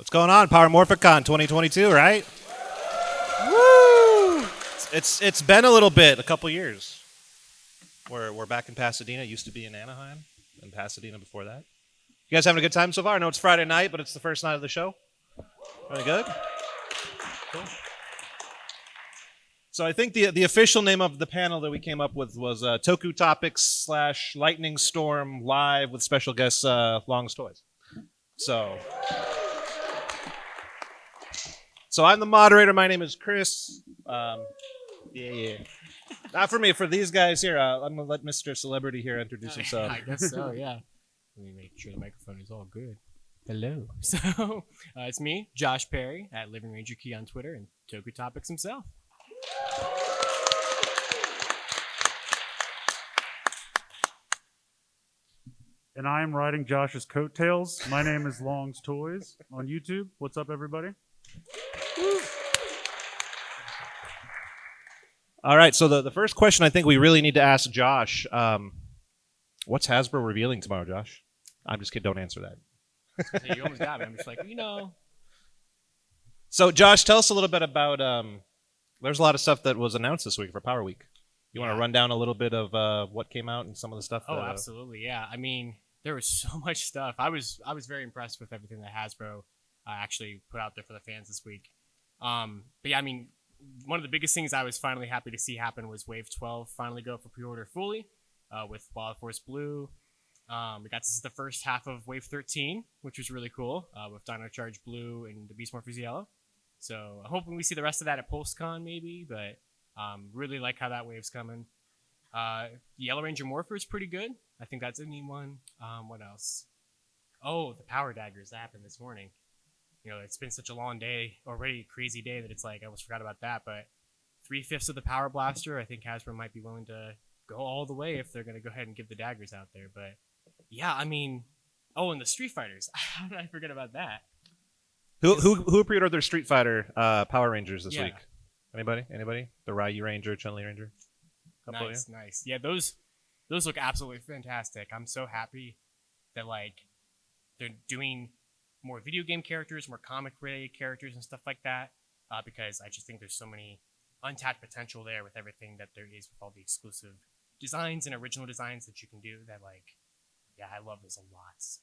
What's going on? Power Morphicon 2022, right? Woo! It's been a little bit, a couple years. We're back in Pasadena. It used to be in Anaheim and Pasadena before that. You guys having a good time so far? I know it's Friday night, but it's the first night of the show. Really good? Cool. So I think the official name of the panel that we came up with was Toku Topics / Lightning Storm Live with special guest Long's Toys. So I'm the moderator. My name is Chris. Yeah. Not for me. For these guys here, I'm going to let Mr. Celebrity here introduce himself. I guess so, yeah. Let me make sure the microphone is all good. Hello. So, it's me, Josh Perry, at Living Ranger Key on Twitter, and Toku Topics himself. And I am riding Josh's coattails. My name is Long's Toys on YouTube. What's up, everybody? All right, so the first question I think we really need to ask Josh, what's Hasbro revealing tomorrow, Josh? I'm just kidding, don't answer that. You almost got me. I'm just like, So, Josh, tell us a little bit about, there's a lot of stuff that was announced this week for Power Week. You want to run down a little bit of what came out and some of the stuff? Oh, absolutely, yeah. I mean, there was so much stuff. I was very impressed with everything that Hasbro actually put out there for the fans this week. But yeah, I mean, one of the biggest things I was finally happy to see happen was Wave 12 finally go for pre-order fully with Wild Force Blue. We got to see the first half of Wave 13, which was really cool, with Dino Charge Blue and the Beast Morphers Yellow. So I'm hoping we see the rest of that at PulseCon maybe, but really like how that wave's coming. Yellow Ranger Morpher is pretty good. I think that's a neat one. What else? Oh, the Power Daggers. That happened this morning. You know, it's been such a long day, already crazy day, that it's like I almost forgot about that. But 3/5 of the Power Blaster, I think Hasbro might be willing to go all the way if they're going to go ahead and give the daggers out there. But yeah, I mean, oh, and the Street Fighters. How did I forget about that? Who pre-ordered their Street Fighter Power Rangers this week? Anybody? The Ryu Ranger, Chun-Li Ranger? Nice. Yeah, those look absolutely fantastic. I'm so happy that they're doing more video game characters, more comic-related characters and stuff like that, because I just think there's so many untapped potential there with everything that there is with all the exclusive designs and original designs that you can do that, I love this a lot. So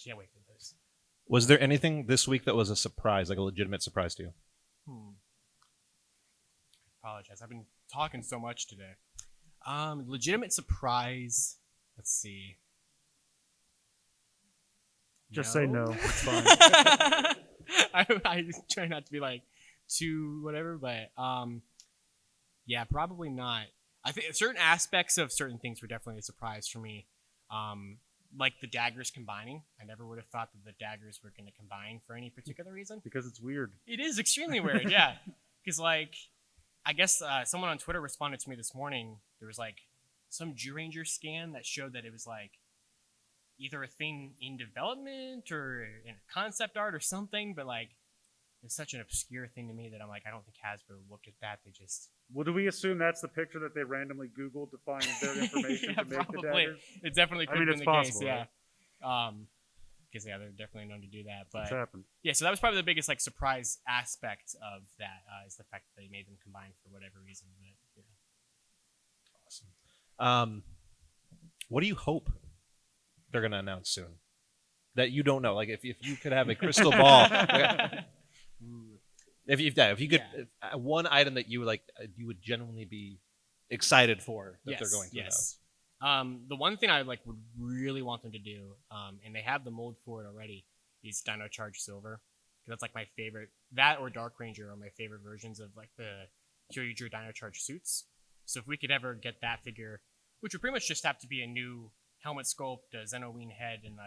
can't wait for those. Was there anything this week that was a surprise, like a legitimate surprise to you? Apologize. I've been talking so much today. Legitimate surprise. Let's see. Just say no. It's fine. I try not to be too whatever, but yeah, probably not. I think certain aspects of certain things were definitely a surprise for me. Like the daggers combining. I never would have thought that the daggers were going to combine for any particular reason. Because it's weird. It is extremely weird, yeah. Because I guess someone on Twitter responded to me this morning. There was some G-Ranger scan that showed that it was either a thing in development or in a concept art or something, but it's such an obscure thing to me that I'm I don't think Hasbro looked at that. They just... Well, do we assume that's the picture that they randomly Googled to find their information to make probably. the daggers? It definitely could have been the possible, case, right? yeah. Because they're definitely known to do that. But It's happened. yeah, so that was probably the biggest surprise aspect of that is the fact that they made them combine for whatever reason. But, yeah. Awesome. What do you hope they're going to announce soon that you don't know? If you could have a crystal ball, if you could one item that you you would genuinely be excited for that they're going to announce. The one thing I would really want them to do, and they have the mold for it already, is Dino Charge Silver. Because that's my favorite. That or Dark Ranger are my favorite versions of the Kyoryuger Dino Charge suits. So if we could ever get that figure, which would pretty much just have to be a new helmet sculpt, a Xenoween head, and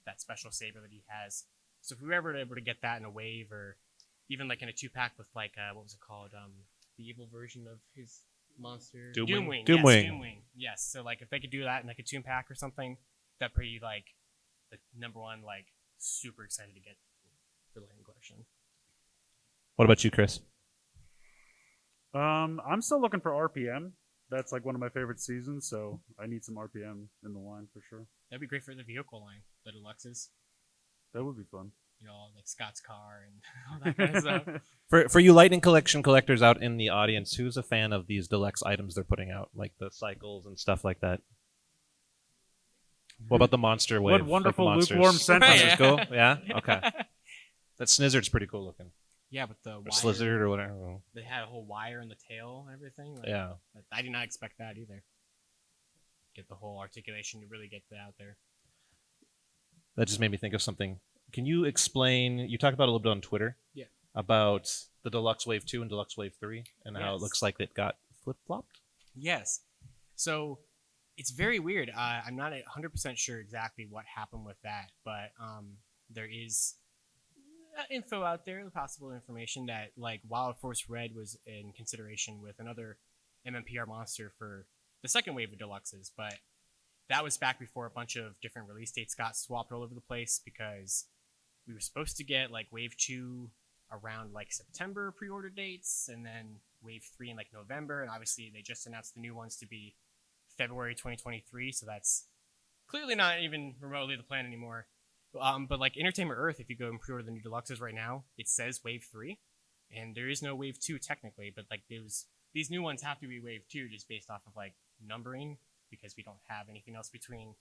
that special saber that he has. So if we were ever able to get that in a wave, or even in a 2-pack with what was it called? The evil version of his monster. Doomwing. Yes, Doomwing. Yes. So if they could do that in a 2-pack or something, that'd be the number one super excited to get for the Lightning Collection. What about you, Chris? I'm still looking for RPM. That's one of my favorite seasons, so I need some RPM in the line for sure. That'd be great for the vehicle line, the deluxes. That would be fun. like Scott's car and all that kind of stuff. For you Lightning Collection collectors out in the audience, who's a fan of these deluxe items they're putting out, like the cycles and stuff like that? What about the monster wave? What wonderful like the lukewarm monsters? sentiment. Monsters cool? Yeah? Okay. That Snizzard's pretty cool looking. Yeah, but the Or wire, Slizzard or whatever. they had a whole wire in the tail and everything. Like, Yeah. I did not expect that either. Get the whole articulation to really get that out there. That just made me think of something. Can you explain, you talked about it a little bit on Twitter. Yeah. About the Deluxe Wave 2 and Deluxe Wave 3 and how it Yes. looks like it got flip-flopped? Yes. So it's very weird. I'm not 100% sure exactly what happened with that, but there is info out there, possible information that like Wild Force Red was in consideration with another MMPR monster for the second wave of deluxes, but that was back before a bunch of different release dates got swapped all over the place because we were supposed to get like Wave 2 around like September pre-order dates and then Wave 3 in like November, and obviously they just announced the new ones to be February 2023, so that's clearly not even remotely the plan anymore. But like Entertainment Earth, if you go and pre-order the new deluxes right now, it says Wave 3, and there is no Wave 2 technically, but like these new ones have to be Wave 2 just based off of like numbering because we don't have anything else between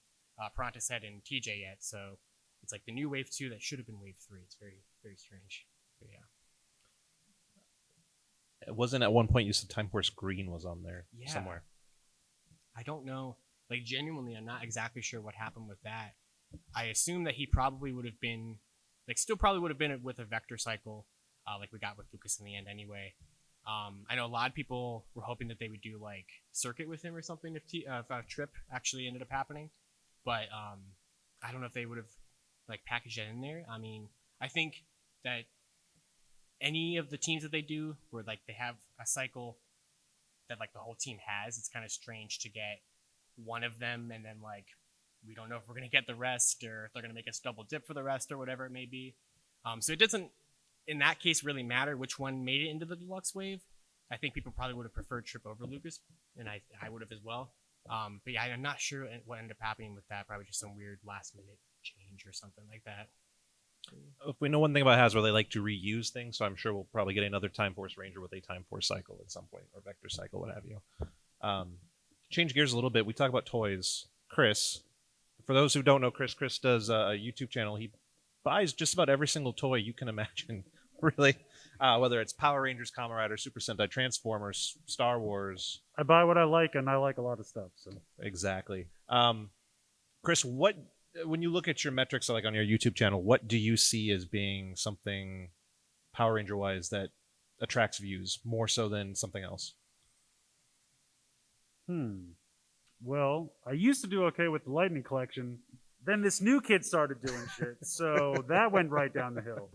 Prontus Head and TJ yet, so it's like the new Wave 2 that should have been Wave 3. It's very, very strange. But yeah. It wasn't at one point you said Time Force Green was on there somewhere. I don't know. Like, genuinely, I'm not exactly sure what happened with that. I assume that he probably would have been, like, still probably would have been with a vector cycle, like we got with Lucas in the end anyway. I know a lot of people were hoping that they would do, like, Circuit with him or something if Trip actually ended up happening. But I don't know if they would have, like, packaged that in there. I mean, I think that any of the teams that they do where, like, they have a cycle that like the whole team has, it's kind of strange to get one of them and then like we don't know if we're going to get the rest or if they're going to make us double dip for the rest or whatever it may be. So it doesn't in that case really matter which one made it into the deluxe wave. I think people probably would have preferred Trip over Lucas, and I would have as well. But yeah, I'm not sure what ended up happening with that. Probably just some weird last minute change or something like that. If we know one thing about Hasbro, they like to reuse things, so I'm sure we'll probably get another Time Force Ranger with a Time Force cycle at some point, or Vector cycle, what have you. Change gears a little bit. We talk about toys. Chris, for those who don't know Chris does a YouTube channel. He buys just about every single toy you can imagine, really. Whether it's Power Rangers, Kamen Rider, Super Sentai, Transformers, Star Wars. I buy what I like, and I like a lot of stuff. So Exactly. Chris, when you look at your metrics like on your YouTube channel, what do you see as being something Power Ranger wise that attracts views more so than something else? Well, I used to do okay with the Lightning Collection. Then this new kid started doing shit, so that went right down the hill.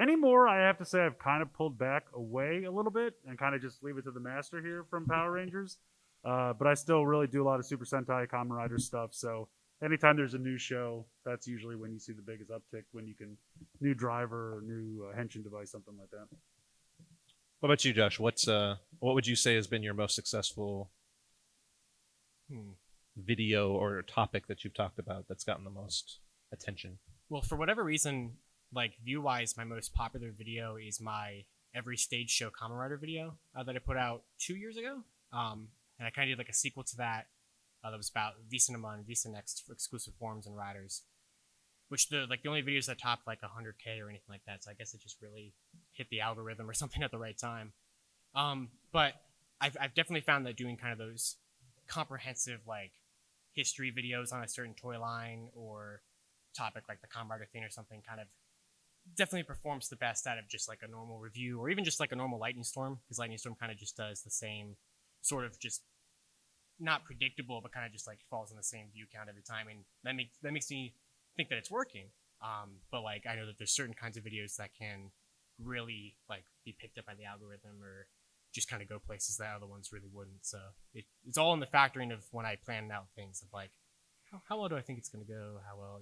Anymore, I have to say I've kind of pulled back away a little bit and kind of just leave it to the master here from Power Rangers. But I still really do a lot of Super Sentai, Kamen Rider stuff. So anytime there's a new show, that's usually when you see the biggest uptick. When you can new driver or new henshin device, something like that. What about you, Josh? What would you say has been your most successful video or topic that you've talked about that's gotten the most attention? Well, for whatever reason, like view-wise, my most popular video is my Every Stage Show Kamen Rider video that I put out 2 years ago. And I kind of did like a sequel to that that was about V-Cinema and V-Next for exclusive forms and riders, which the only videos that topped like 100K or anything like that. So I guess it just really hit the algorithm or something at the right time. But I've definitely found that doing kind of those comprehensive like history videos on a certain toy line or topic like the Kamen Rider thing or something kind of definitely performs the best out of just like a normal review or even just like a normal Lightning Storm, because Lightning Storm kind of just does the same sort of just not predictable, but kind of just like falls in the same view count every time, and that makes me think that it's working. But like I know that there's certain kinds of videos that can really like be picked up by the algorithm or just kind of go places that other ones really wouldn't. So it's all in the factoring of when I plan out things of like how well do I think it's going to go? How well,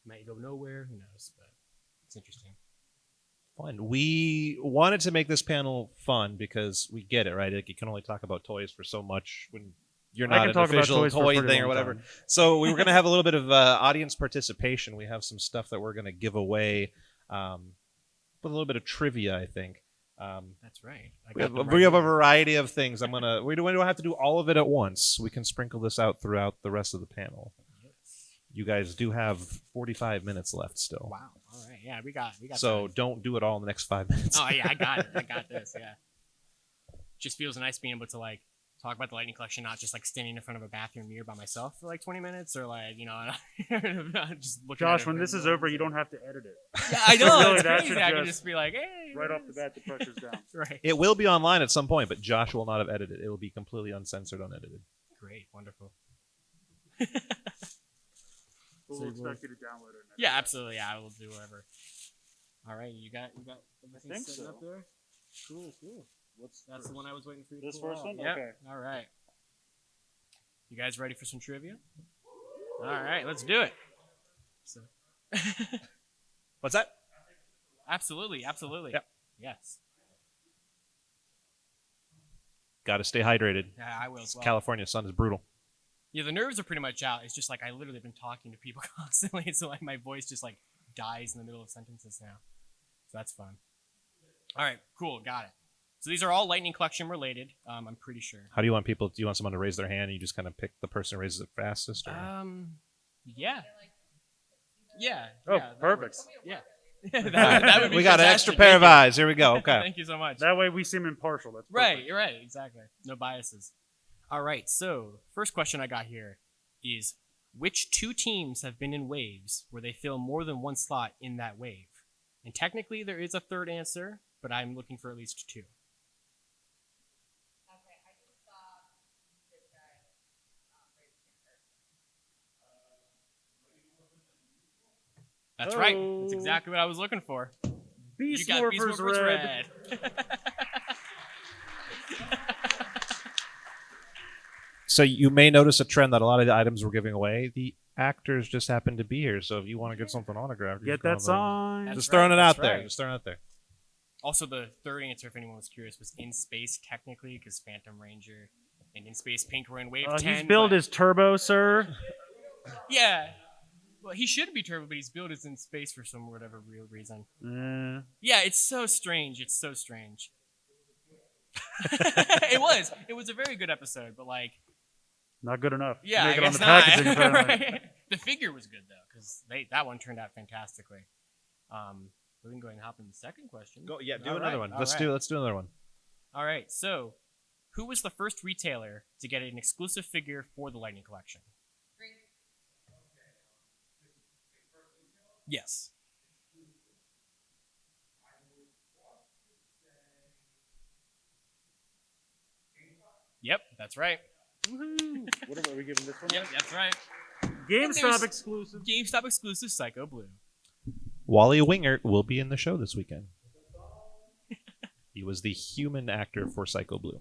might go nowhere? Who knows? But it's interesting. Fun. We wanted to make this panel fun because we get it, right? Like you can only talk about toys for so much when you're I not can an talk about official toys for a toy pretty thing or long whatever. time. So we were going to have a little bit of audience participation. We have some stuff that we're going to give away with a little bit of trivia, I think. That's right. We have a variety of things. We don't have to do all of it at once. We can sprinkle this out throughout the rest of the panel. Yes. You guys do have 45 minutes left still. Wow. All right. Yeah, we got. So time. don't do it all in the next 5 minutes. Oh yeah, I got it. I got this. Yeah. Just feels nice being able to like talk about the Lightning Collection, not just like standing in front of a bathroom mirror by myself for like 20 minutes, or like just looking. Josh, at it when this is over, you don't have to edit it. Yeah, I know. Really, It's that crazy. should I can just- just be like, hey, Right off the bat, the pressure's down. Right. It will be online at some point, but Josh will not have edited. It will be completely uncensored, unedited. Great. Wonderful. We'll expect you to download it. Yeah, absolutely. Yeah, I will do whatever. All right, you got everything think set so. up there. Cool. That's the one I was waiting for you to This pull first out. one? Yep. Okay. All right. You guys ready for some trivia? All right, let's do it. So. What's that? Absolutely. Yep. Yes. Got to stay hydrated. Yeah, I will as well. California sun is brutal. Yeah, the nerves are pretty much out. It's just like I literally been talking to people constantly, so like my voice just like dies in the middle of sentences now. So that's fun. All right, cool, got it. So these are all Lightning Collection related. I'm pretty sure. How do you want people? Do you want someone to raise their hand and you just kind of pick the person who raises it fastest? Or? Yeah. Yeah. Oh, yeah, that perfect. works. Yeah. that would be We got an fantastic. extra pair of Thank you. eyes. Here we go. Okay. Thank you so much. That way we seem impartial. That's Right, perfect. you're right, exactly. No biases. All right, so first question I got here is which two teams have been in waves where they fill more than one slot in that wave? And technically there is a third answer, but I'm looking for at least two. That's right. That's exactly what I was looking for. Beast You got Beast Morphers Morphers red. red. So you may notice a trend that a lot of the items we're giving away, the actors just happen to be here. So if you want to get something autographed, Get that sign. That's Just right, throwing it that's out there. right. Just throwing it out there. Also, the third answer, if anyone was curious, was in space technically, because Phantom Ranger and in space Pink were in wave 10. His build but- is turbo, sir. Yeah. Well, he should be turbo, but his build is in space for some whatever real reason. Yeah, it's so strange. It's so strange. It was. It was a very good episode, but like, Not good enough. yeah, Make I it on guess the not. packaging, apparently. Right. The figure was good though, because that one turned out fantastically. We can go ahead and hop in the second question. Go, yeah, do All another right, one. all Let's right. do another one. All right. So, who was the first retailer to get an exclusive figure for the Lightning Collection? Yes. Yep, that's right. What are we giving this one? Yep, that's right. GameStop there's- exclusive. GameStop exclusive Psycho Blue. Wally Wingert will be in the show this weekend. He was the human actor for Psycho Blue.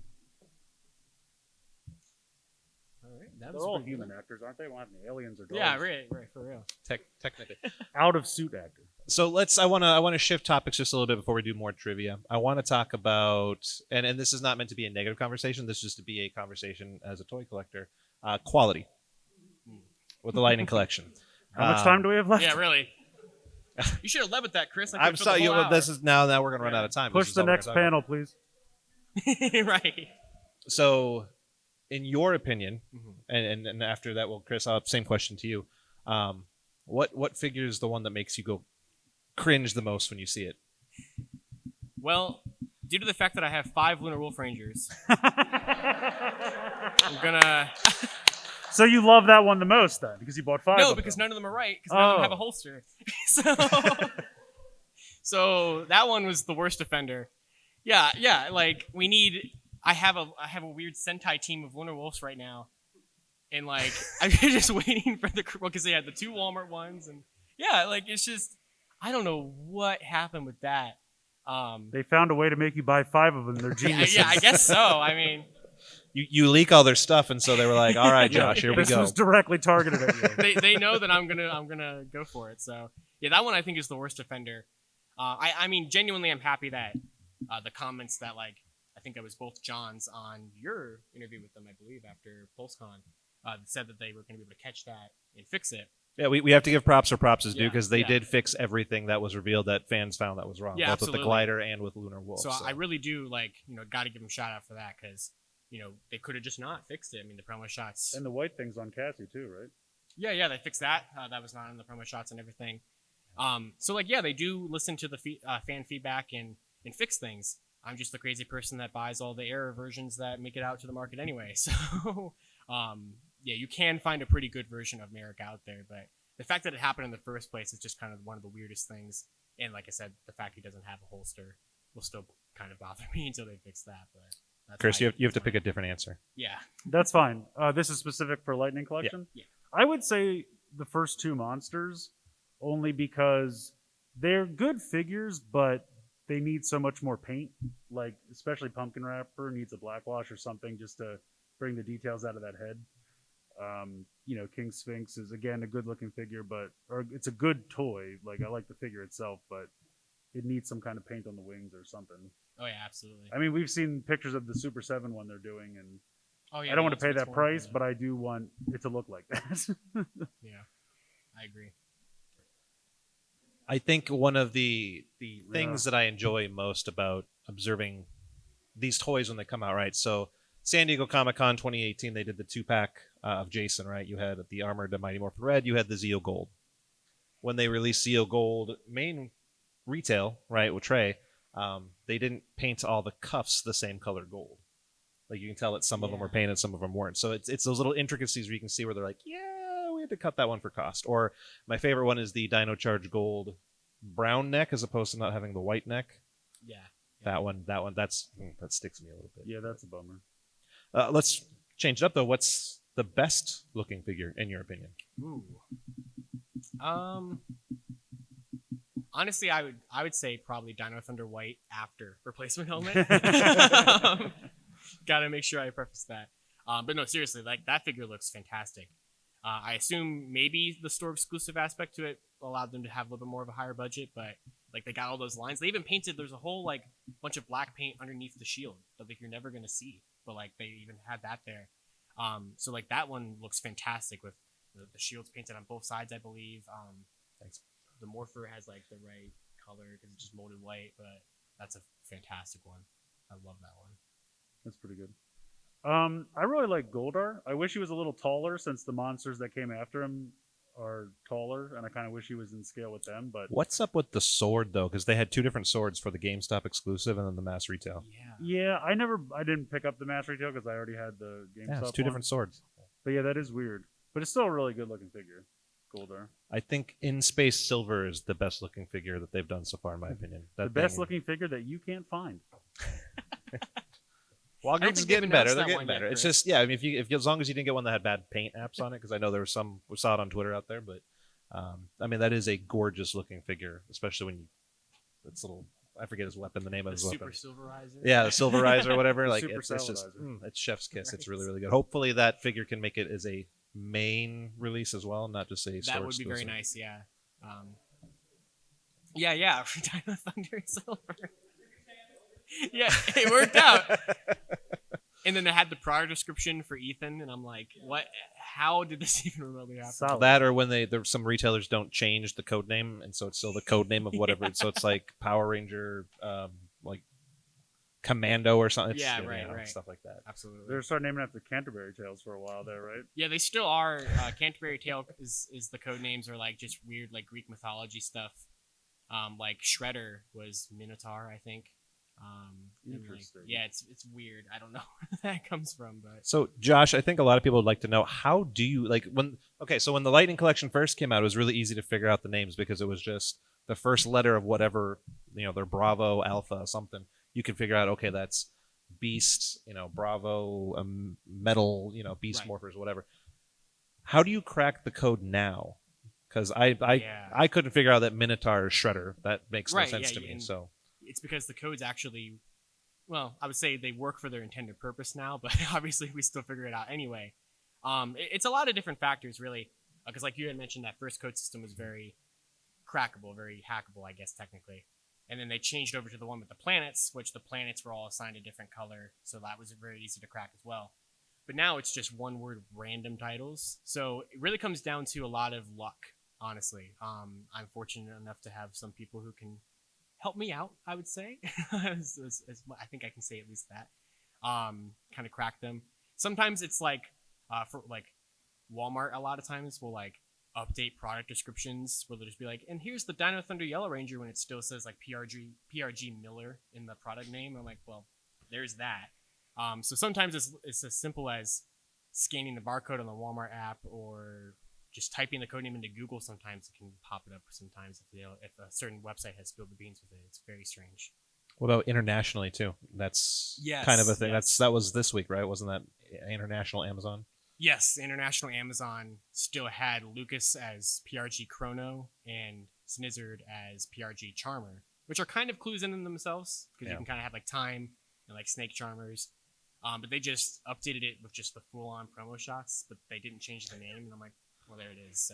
All right, that They're all human actors, aren't they? They won't have any aliens or dogs. Yeah, right, for real. Technically. Out of suit actor. So I want to shift topics just a little bit before we do more trivia. I want to talk about, and this is not meant to be a negative conversation. This is just to be a conversation as a toy collector. Quality with the Lightning Collection. How much time do we have left? Yeah, really. You should have led with that, Chris. I I'm could've sorry. filled the whole This is now we're gonna run out of time. Push This is the all we're next gonna talk panel, please. hour. Right. So, in your opinion, Mhm. and after that, well, Chris, I'll have the same question to you. What figure is the one that makes you go cringe the most when you see it? Well, due to the fact that I have 5 Lunar Wolf Rangers, I'm gonna. So you love that one the most, then, because you bought 5 No, of because them. none of them are right. Because none of them have Oh. a holster. So that one was the worst offender. Yeah. Like we need. I have a weird Sentai team of Lunar Wolves right now, and like I'm just waiting for the because they had the 2 Walmart ones, and yeah, like it's just I don't know what happened with that. They found a way to make you buy 5 of them. They're geniuses. Yeah, I guess so. I mean, You leak all their stuff, and so they were like, "All right, Josh, here we This go." was directly targeted at you. they know that I'm gonna go for it. So yeah, that one I think is the worst offender. I mean genuinely I'm happy that the comments that like I think that was both John's on your interview with them, I believe, after PulseCon, said that they were going to be able to catch that and fix it. Yeah, we have to give props where props is due Yeah, because they yeah. did fix everything that was revealed that fans found that was wrong, Yeah, both absolutely. with the glider and with Lunar Wolf. So I really do got to give them a shout out for that because they could have just not fixed it. I mean, the promo shots And the white thing's on Cassie too, right? Yeah, they fixed that. That was not in the promo shots and everything. So they do listen to the fan feedback and fix things. I'm just the crazy person that buys all the error versions that make it out to the market anyway. So, you can find a pretty good version of Merrick out there, but the fact that it happened in the first place is just kind of one of the weirdest things. And like I said, the fact he doesn't have a holster will still kind of bother me until they fix that. But that's Chris, you have to pick a different answer. Yeah. That's fine. This is specific for Lightning Collection. Yeah. I would say the first two monsters, only because they're good figures, but they need so much more paint. Like especially Pumpkin Wrapper needs a black wash or something just to bring the details out of that head. King Sphinx is again a good-looking figure, or it's a good toy. Like I like the figure itself, but it needs some kind of paint on the wings or something. Oh yeah, absolutely. I mean, we've seen pictures of the Super 7 one they're doing, and Oh yeah. I don't want to the pay that Ultimate price, Storm, but I do want it to look like that. yeah, I agree. I think one of the things that I enjoy most about observing these toys when they come out, right? So San Diego Comic-Con 2018, they did the 2-pack of Jason, right? You had the Armored the Mighty Morphin Red, you had the Zeo Gold. When they released Zeo Gold main retail, right, with Trey, they didn't paint all the cuffs the same color gold. Like you can tell that some of them were painted, some of them weren't. So it's those little intricacies where you can see where they're like, yeah, we had to cut that one for cost. Or my favorite one is the Dino Charge Gold brown neck as opposed to not having the white neck. Yeah. That one, that sticks me a little bit. Yeah, that's a bummer. Let's change it up though. What's the best looking figure in your opinion? Ooh. Honestly, I would say probably Dino Thunder White after replacement helmet. Gotta make sure I preface that. But no, seriously, like that figure looks fantastic. I assume maybe the store exclusive aspect to it allowed them to have a little bit more of a higher budget, but like they got all those lines. They even painted. There's a whole like bunch of black paint underneath the shield that like you're never gonna see, but like they even had that there. So like that one looks fantastic with the shields painted on both sides, I believe. Thanks. The Morpher has like the right color because it's just molded white, but that's a fantastic one. I love that one. That's pretty good. I really like Goldar. I wish he was a little taller since the monsters that came after him are taller, and I kind of wish he was in scale with them. But What's up with the sword though? Because they had two different swords for the GameStop exclusive and then the mass retail. Yeah. yeah, I didn't pick up the mass retail because I already had the GameStop. Yeah, it's two one. different swords. But yeah, that is weird. But it's still a really good looking figure, Goldar. I think In Space Silver is the best looking figure that they've done so far, in my opinion. The best looking figure that you can't find. Walgreens is getting better. They're getting one better. yet, It's Chris. just, yeah. I mean, if as long as you didn't get one that had bad paint apps on it, because I know there was some. We saw it on Twitter out there, but I mean that is a gorgeous looking figure, especially when you. It's little. I forget his weapon. The name of The his Super weapon. Silverizer. Yeah, the Silverizer or whatever. The Like Super it's just Saladizer. it's chef's kiss. It's really Right. really good. Hopefully that figure can make it as a main release as well, not just a store That would be very exclusive. nice. Yeah. Yeah. Dino Thunder Silver. Yeah, it worked out. And then they had the product description for Ethan, and I'm like, what? How did this even remotely happen? Solid. That or when some retailers don't change the code name, and so it's still the code name of whatever. Yeah. So it's like Power Ranger, like Commando or something. It's, Yeah, you right, know, right. stuff like that. Absolutely. They started naming after Canterbury Tales for a while there, right? Yeah, they still are. Canterbury Tale is the code names are like just weird like Greek mythology stuff. Like Shredder was Minotaur, I think. And, like, Interesting. yeah, it's weird. I don't know where that comes from, but So, Josh, I think a lot of people would like to know how do you like when? Okay, so when the Lightning Collection first came out, it was really easy to figure out the names because it was just the first letter of whatever their Bravo, Alpha, something. You can figure out. Okay, that's Beast, Bravo, Metal, Beast Right. Morphers, whatever. How do you crack the code now? Because I couldn't figure out that Minotaur is Shredder. That makes no Right, sense yeah, to me. and- So it's because the codes actually, well, I would say they work for their intended purpose now, but obviously we still figure it out anyway. It's a lot of different factors, really, because like you had mentioned, that first code system was very crackable, very hackable, I guess, technically. And then they changed over to the one with the planets, which the planets were all assigned a different color, so that was very easy to crack as well. But now it's just one word random titles. So it really comes down to a lot of luck, honestly. I'm fortunate enough to have some people who can help me out, I would say. I think I can say at least that. Kind of crack them. Sometimes it's like, for like Walmart, a lot of times will like update product descriptions where they'll just be like, and here's the Dino Thunder Yellow Ranger when it still says like PRG Miller in the product name. I'm like, well, there's that. So sometimes it's as simple as scanning the barcode on the Walmart app or just typing the code name into Google. Sometimes it can pop it up. Sometimes if a certain website has spilled the beans with it, it's very strange. What about internationally too? That's kind of a thing. Yes. That was this week, right? Wasn't that international Amazon? Yes, international Amazon still had Lucas as PRG Chrono and Snizzard as PRG Charmer, which are kind of clues in themselves because you can kind of have like Time and like Snake Charmers. But they just updated it with just the full-on promo shots, but they didn't change the name. And I'm like, well, there it is. So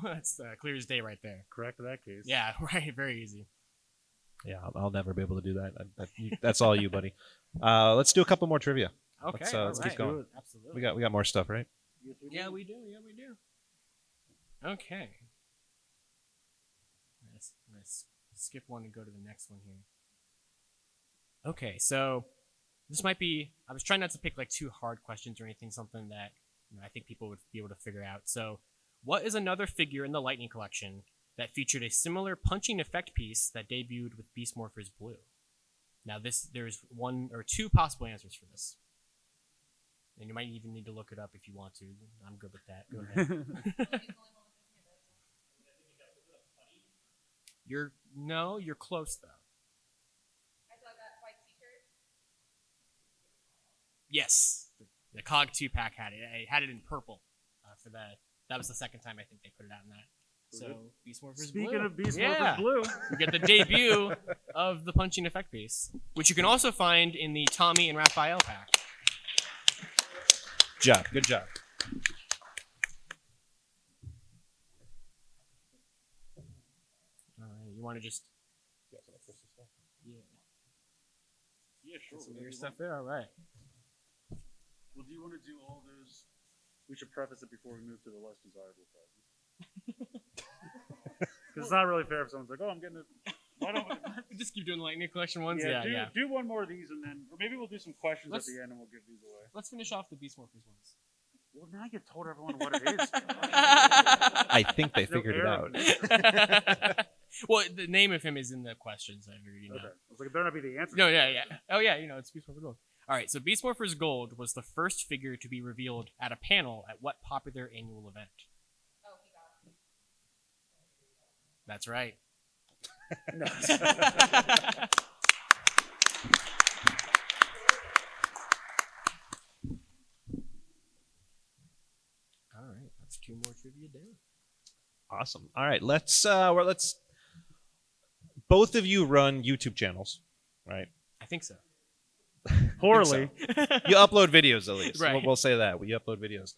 that's clear as day right there. Correct that case. Yeah, right. Very easy. Yeah, I'll never be able to do that. That's all you, buddy. Let's do a couple more trivia. Okay, Let's keep going. Absolutely. We got more stuff, right? Yeah, we do. Okay. Let's skip one and go to the next one here. Okay, so this might be. I was trying not to pick like too hard questions or anything. Something that I think people would be able to figure out. So, what is another figure in the Lightning Collection that featured a similar punching effect piece that debuted with Beast Morphers Blue? Now, there's one or two possible answers for this. And you might even need to look it up if you want to. I'm good with that. Go ahead. You're close though. I saw that white t-shirt. Yes, the COG 2-pack had it. I had it in purple for that. That was the second time I think they put it out in that. So Beast Morphers Blue. Speaking of Beast Morphers Blue, you get the debut of the punching effect piece, which you can also find in the Tommy and Raphael pack. Good job. All right, you want to just yeah, sure. some of your stuff there. All right. Well, do you want to do all those? We should preface it before we move to the less desirable prizes. Because it's not really fair if someone's like, "Oh, I'm getting it." Why don't we just keep doing the Lightning Collection ones? Do one more of these, and then, or maybe we'll do some questions at the end, and we'll give these away. Let's finish off the Beast Morphers ones. Well, now you told everyone what it is. I think they figured it out. Well, the name of him is in the questions. I already know. Okay. I was like, it better not be the answer. No, yeah. Oh, yeah, it's Beast Morphers Gold. All right, so Beast Morphers Gold was the first figure to be revealed at a panel at what popular annual event? Oh, he got it. That's right. No. All right, that's two more trivia down. Awesome. All right, let's both of you run YouTube channels, right? I think so. Poorly. You upload videos at least. Right. We'll say that. You upload videos.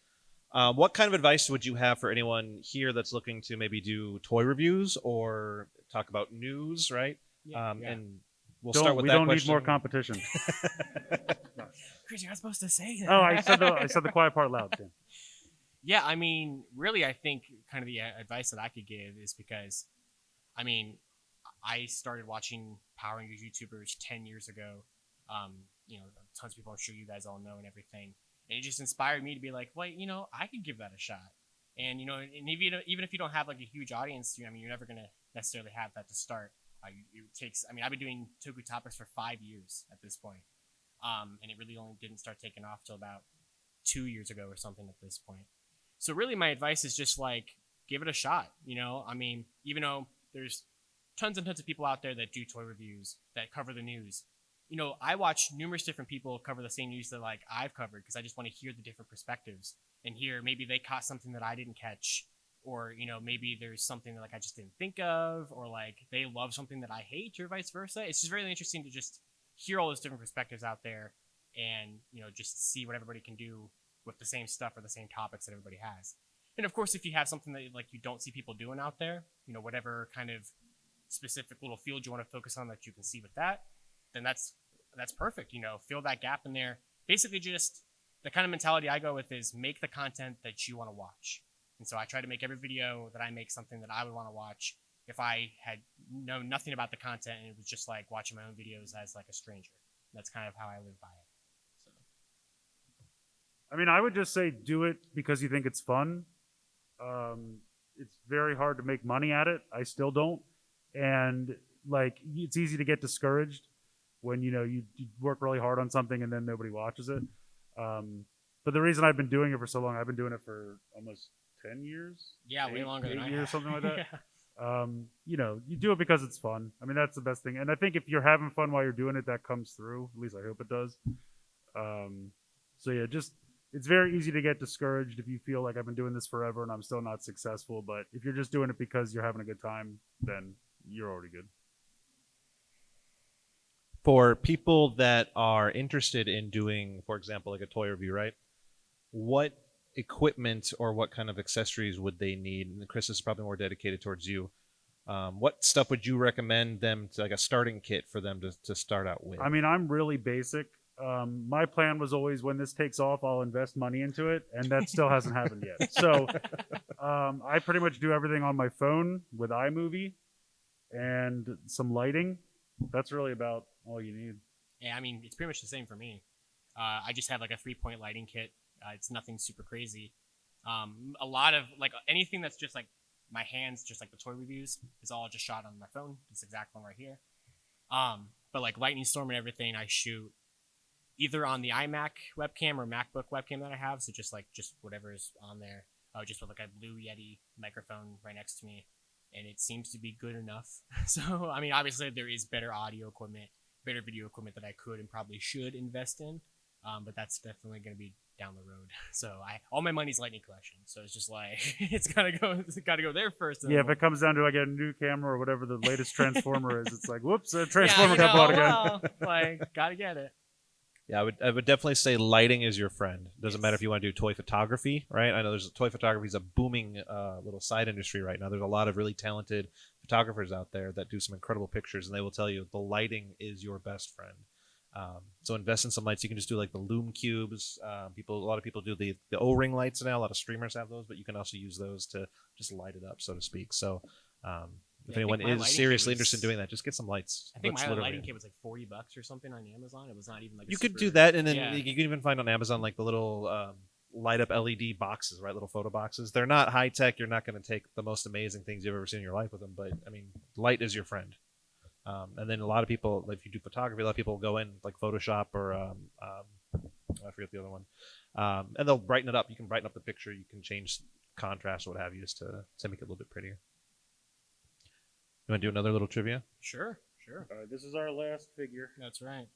What kind of advice would you have for anyone here that's looking to maybe do toy reviews or talk about news, right? Yeah. And we'll start with we that don't question. need more competition. Chris, you're not supposed to say that. Oh, I said the quiet part loud, Tim. Yeah, I mean, really, I think kind of the advice that I could give is because, I mean, I started watching Power Rangers YouTubers 10 years ago. Tons of people I'm sure you guys all know and everything. And it just inspired me to be like, well, I could give that a shot. And, and even if you don't have like a huge audience, you're never going to necessarily have that to start. It takes, I've been doing Toku topics for 5 years at this point. And it really only didn't start taking off till about 2 years ago or something at this point. So really my advice is just like, give it a shot. Even though there's tons and tons of people out there that do toy reviews, that cover the news, I watch numerous different people cover the same news that like I've covered because I just want to hear the different perspectives and hear maybe they caught something that I didn't catch, or maybe there's something that like I just didn't think of, or like they love something that I hate, or vice versa. It's just really interesting to just hear all those different perspectives out there and just see what everybody can do with the same stuff or the same topics that everybody has. And of course, if you have something that like you don't see people doing out there, whatever kind of specific little field you want to focus on that you can see with that, then that's perfect. Fill that gap in there. Basically, just the kind of mentality I go with is make the content that you want to watch. And so I try to make every video that I make something that I would want to watch if I had known nothing about the content and it was just like watching my own videos as like a stranger. That's kind of how I live by it. So. I mean, I would just say do it because you think it's fun. It's very hard to make money at it. I still don't. And like, it's easy to get discouraged when, you work really hard on something and then nobody watches it. But the reason I've been doing it for so long, I've been doing it for almost 10 years. Yeah, way longer than 8 I years, have. something like that. Yeah. You do it because it's fun. I mean, that's the best thing. And I think if you're having fun while you're doing it, that comes through. At least I hope it does. So yeah, it's very easy to get discouraged if you feel like I've been doing this forever and I'm still not successful. But if you're just doing it because you're having a good time, then you're already good. For people that are interested in doing, for example, like a toy review, right? What equipment or what kind of accessories would they need? And Chris is probably more dedicated towards you. What stuff would you recommend them to, like a starting kit for them to start out with? I mean, I'm really basic. My plan was always when this takes off, I'll invest money into it, and that still hasn't happened yet. So I pretty much do everything on my phone with iMovie and some lighting. That's really about all you need. Yeah, I mean, it's pretty much the same for me. I just have like a 3-point lighting kit. It's nothing super crazy. A lot of like anything that's just like my hands, just like the toy reviews, is all just shot on my phone. This exact one right here. But like Lightning Storm and everything, I shoot either on the iMac webcam or MacBook webcam that I have. So just whatever is on there. Just with like a Blue Yeti microphone right next to me. And it seems to be good enough. So, I mean, obviously there is better audio equipment, better video equipment that I could and probably should invest in. But that's definitely going to be down the road. So all my money's Lightning collection. So it's just like, it's got to go there first. Yeah, if it comes down to I get a new camera or whatever the latest Transformer is, it's like, whoops, a Transformer got bought again. Well, like, got to get it. Yeah, I would definitely say lighting is your friend. Doesn't matter if you want to do toy photography, right? I know there's toy photography is a booming little side industry right now. There's a lot of really talented photographers out there that do some incredible pictures, and they will tell you the lighting is your best friend. So invest in some lights. You can just do like the Lume cubes. A lot of people do the O-ring lights now. A lot of streamers have those, but you can also use those to just light it up, so to speak. So if anyone is seriously interested in doing that, just get some lights. I think my lighting kit was like $40 or something on Amazon. It was not even like you could do that, and then you can even find on Amazon like the little light up LED boxes, right? Little photo boxes. They're not high tech. You're not going to take the most amazing things you've ever seen in your life with them, but I mean, light is your friend. And then a lot of people, like if you do photography, a lot of people go in like Photoshop or I forget the other one, and they'll brighten it up. You can brighten up the picture. You can change contrast or what have you, just to make it a little bit prettier. You want to do another little trivia? Sure. All right, this is our last figure. That's right.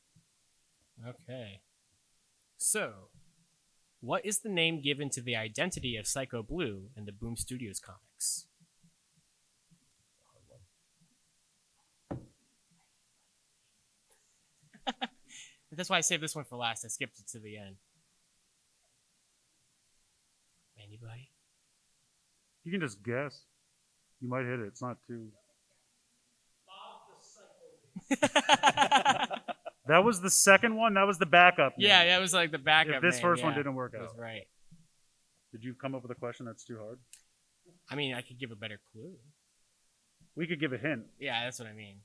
Okay. So, what is the name given to the identity of Psycho Blue in the Boom Studios comics? That's why I saved this one for last. I skipped it to the end. Anybody? You can just guess. You might hit it. It's not too... That was the second one. That was the backup. Yeah, it was like the backup. If this name, first one didn't work out, that's right. Did you come up with a question that's too hard? I mean, I could give a better clue. We could give a hint. Yeah, that's what I mean.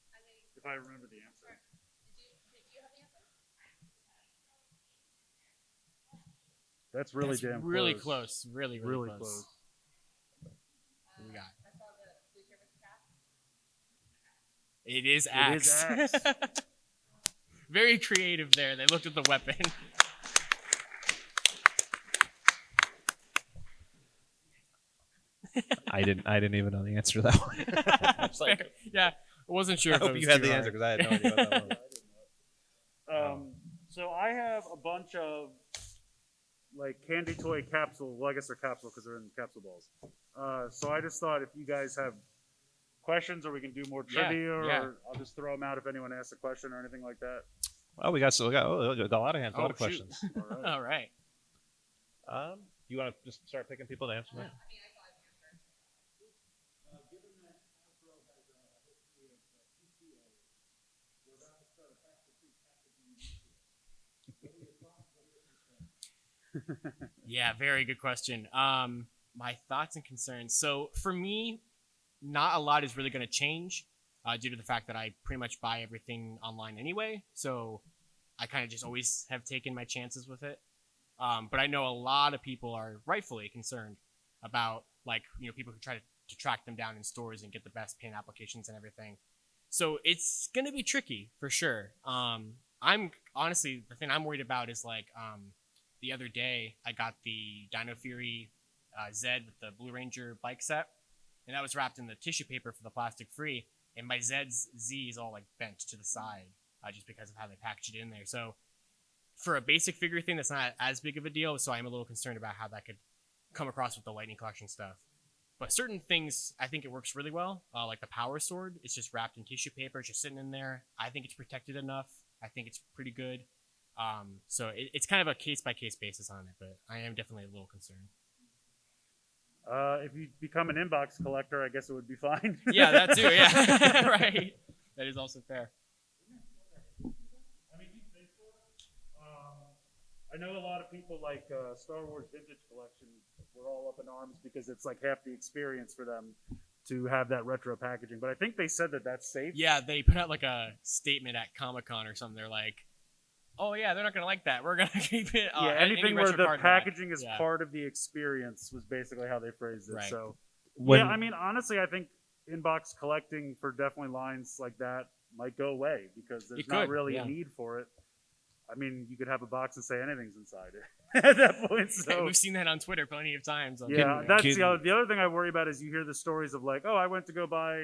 If I remember the answer. Did you have the answer? That's really That's damn really close. close. Really close. What we got? I saw the blue shirt with the cat. It is It is axe. Axe. Very creative there. They looked at the weapon. I didn't even know the answer to that one. I was like, Yeah, I wasn't sure. I if it hope was you had too the hard. answer because I had no idea what that was. So I have a bunch of like candy toy capsule. Well, I guess they're capsule because they're in capsule balls. So I just thought if you guys have questions or we can do more trivia, or I'll just throw them out if anyone asks a question or anything like that. Well, we got a lot of hands, a lot of shoot. questions. All right. All right. You want to just start picking people to answer that? I mean, I saw the answer. Given that Hasbro has a history of Yeah, very good question. My thoughts and concerns. So for me, not a lot is really going to change due to the fact that I pretty much buy everything online anyway. So I kind of just always have taken my chances with it. But I know a lot of people are rightfully concerned about people who try to track them down in stores and get the best pin applications and everything. So it's gonna be tricky for sure. I'm honestly the thing I'm worried about is the other day I got the Dino Fury Z with the Blue Ranger bike set, and that was wrapped in the tissue paper for the plastic free, and my Z's Z is all like bent to the side just because of how they packaged it in there. So for a basic figure thing, that's not as big of a deal. So I'm a little concerned about how that could come across with the Lightning Collection stuff. But certain things, I think it works really well. Like the Power Sword, it's just wrapped in tissue paper. It's just sitting in there. I think it's protected enough. I think it's pretty good. So it's kind of a case-by-case basis on it, but I am definitely a little concerned. If you become an inbox collector, I guess it would be fine. Yeah, that too. Yeah, right. That is also fair. I mean, do you think so? I know a lot of people like Star Wars Vintage Collection were all up in arms because it's like half the experience for them to have that retro packaging. But I think they said that that's safe. Yeah, they put out like a statement at Comic-Con or something. They're like, oh yeah, they're not going to like that. We're going to keep it. Yeah, anything any where retro the card packaging back. is Yeah. part of the experience was basically how they phrased it. Right. So, When- yeah, I mean, honestly, I think inbox collecting for definitely lines like that might go away because there's It not could, really yeah. a need for it. I mean, you could have a box and say anything's inside it at that point. So We've seen that on Twitter plenty of times. yeah, Can- that's can- the other thing I worry about is you hear the stories of like, oh, I went to go buy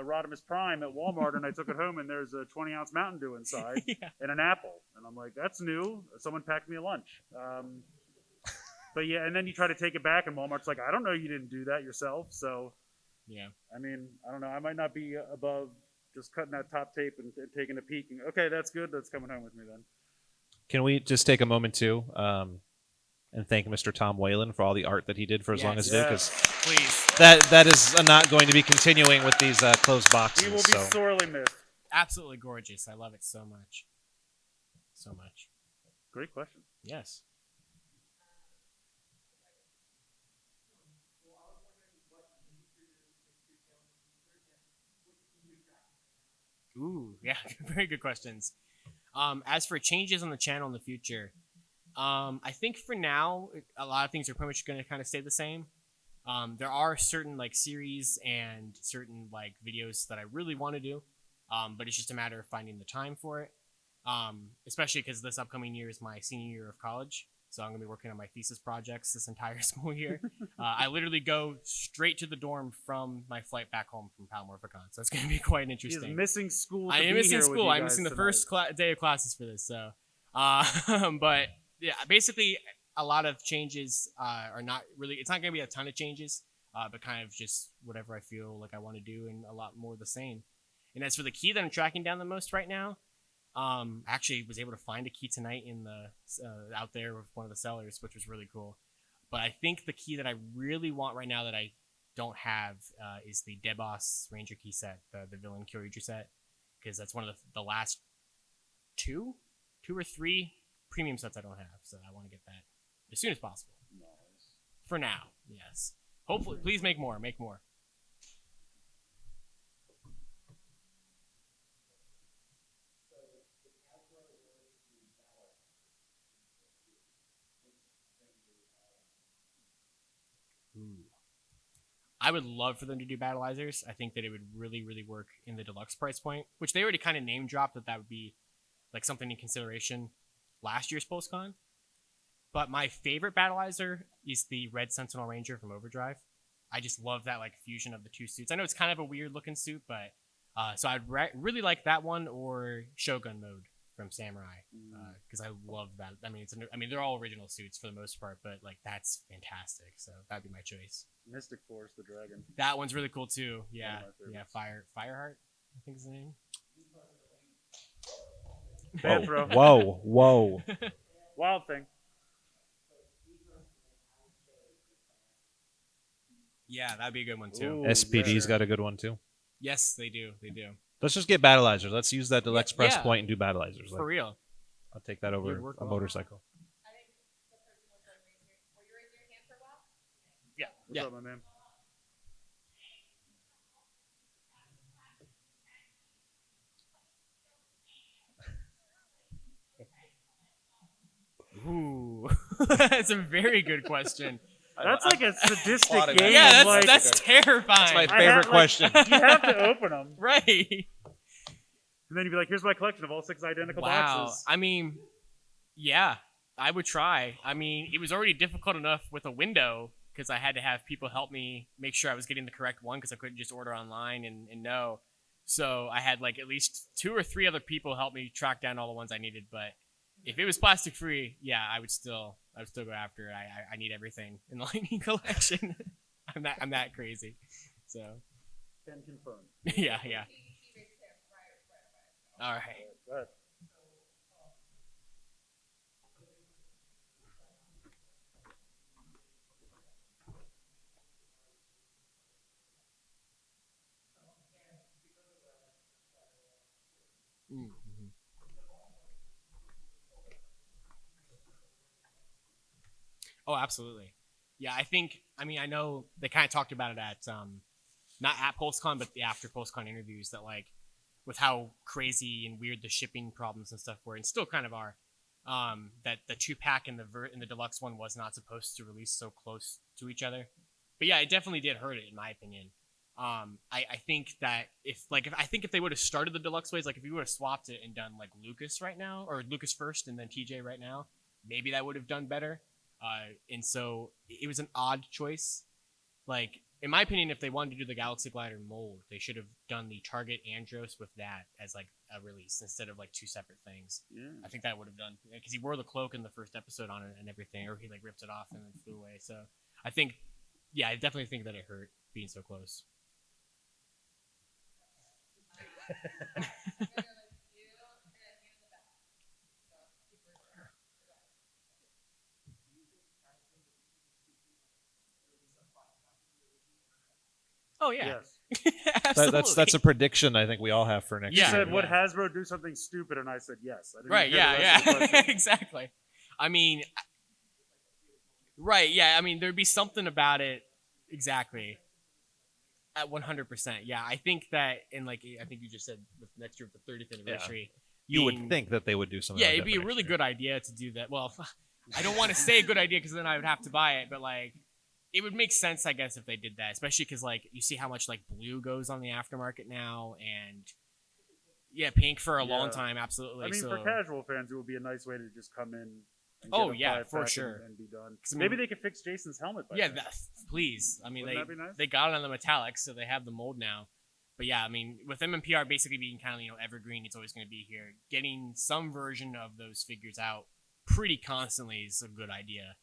Rodimus Prime at Walmart and I took it home and there's a 20-ounce Mountain Dew inside Yeah. and an apple, and I'm like, that's new. Someone packed me a lunch. But yeah, and then you try to take it back and Walmart's like, I don't know, you didn't do that yourself. So Yeah. I mean, I don't know. I might not be above just cutting that top tape and taking a peek and okay, that's good. That's coming home with me then. Can we just take a moment too and thank Mr. Tom Whalen for all the art that he did for as long as he did? Because Please. that is not going to be continuing with these closed boxes. He will be so. sorely missed. Absolutely gorgeous. I love it so much. So much. Great question. Yes. Ooh, yeah, very good questions. As for changes on the channel in the future, I think for now, a lot of things are pretty much going to kind of stay the same. There are certain like series and certain like videos that I really want to do, but it's just a matter of finding the time for it. Especially because this upcoming year is my senior year of college, so I'm going to be working on my thesis projects this entire school year. I literally go straight to the dorm from my flight back home from Morphicon, so it's going to be quite He's interesting. missing school. I to am be missing here with school. you I'm guys missing the tonight. first day of classes for this. So, but yeah, basically a lot of changes are not really. It's not going to be a ton of changes, but kind of just whatever I feel like I want to do, and a lot more of the same. And as for the key that I'm tracking down the most right now, actually was able to find a key tonight in the out there with one of the sellers, which was really cool. But I think the key that I really want right now that I don't have is the Deboss Ranger key set, the Villain Kill Ranger set, because that's one of the last two or three premium sets I don't have. So I want to get that as soon as possible. For now, yes. Hopefully, please make more. Make more. Ooh. I would love for them to do Battleizers. I think that it would really, really work in the deluxe price point, which they already kind of name dropped that would be like something in consideration last year's PulseCon. But my favorite Battleizer is the Red Sentinel Ranger from Overdrive. I just love that like fusion of the two suits. I know it's kind of a weird looking suit, but so I'd really like that one or Shogun mode from Samurai because I love that. I mean, they're all original suits for the most part, but like that's fantastic. So that'd be my choice. Mystic Force, the dragon. That one's really cool too. Yeah, One of my yeah. Fireheart, I think is the name. Bad throw. Whoa. Wild thing. Yeah, that'd be a good one too. Ooh. SPD's yeah. got a good one too. Yes, they do. They do. Let's just get Battleizers. Let's use that deluxe press yeah. point and do Battleizers. For real. I'll take that over Would work a well. motorcycle. I think the person was wondering What's Yeah. up, my man? Ooh, that's a very good question. That's like a sadistic applauding game. that. Yeah, of, like, that's terrifying. That's my I favorite have, like, question. You have to open them, Right. and then you'd be like, "Here's my collection of all 6 identical Wow. boxes." I mean, yeah, I would try. I mean, it was already difficult enough with a window because I had to have people help me make sure I was getting the correct one because I couldn't just order online and know. So I had like at least 2 or 3 other people help me track down all the ones I needed. But if it was plastic free, yeah, I would still go after it. I need everything in the Lightning collection. I'm that crazy. So Can confirm. yeah. All right. Go ahead. Mm-hmm. Oh, absolutely. Yeah, I think. I mean, I know they kind of talked about it at not at PulseCon, but the after PulseCon interviews that like with how crazy and weird the shipping problems and stuff were, and still kind of are. That the 2-pack and the deluxe one was not supposed to release so close to each other. But yeah, it definitely did hurt it in my opinion. I think that if they would have started the deluxe ways, like if you would have swapped it and done like Lucas right now, or Lucas first and then TJ right now, maybe that would have done better. And so it was an odd choice. Like in my opinion, if they wanted to do the Galaxy Glider mold, they should have done the Target Andros with that as like a release instead of like 2 separate things. Yeah. I think that would have done because he wore the cloak in the first episode on it and everything, or he like ripped it off and then flew away. So I think, yeah, I definitely think that it hurt being so close. Oh yeah, Yes. absolutely. That's a prediction I think we all have for next You Yeah, year. said, "Would yeah. Hasbro do something stupid?" And I said, "Yes." I didn't Right, hear the yeah, rest of the yeah. question. Exactly. I mean, right, yeah. I mean, there'd be something about it. Exactly. At 100%. Yeah, I think that, and like I think you just said, with next year with the 30th anniversary, You being- would think that they would do something. yeah, like it'd that be for a next really year. good idea to do that. Well, I don't want to say a good idea because then I would have to buy it, but like, it would make sense, I guess, if they did that, especially because like you see how much like blue goes on the aftermarket now, and yeah, pink for a long Yeah. time, absolutely. I mean, so, for casual fans, it would be a nice way to just come in. And Oh, get a yeah, 5-pack for sure. and be done. 'Cause, I Maybe mean- they could fix Jason's helmet. By yeah, then. please. I mean, Wouldn't that be nice? they got it on the metallics, so they have the mold now. But yeah, I mean, with MMPR basically being kind of evergreen, it's always going to be here. Getting some version of those figures out pretty constantly is a good idea.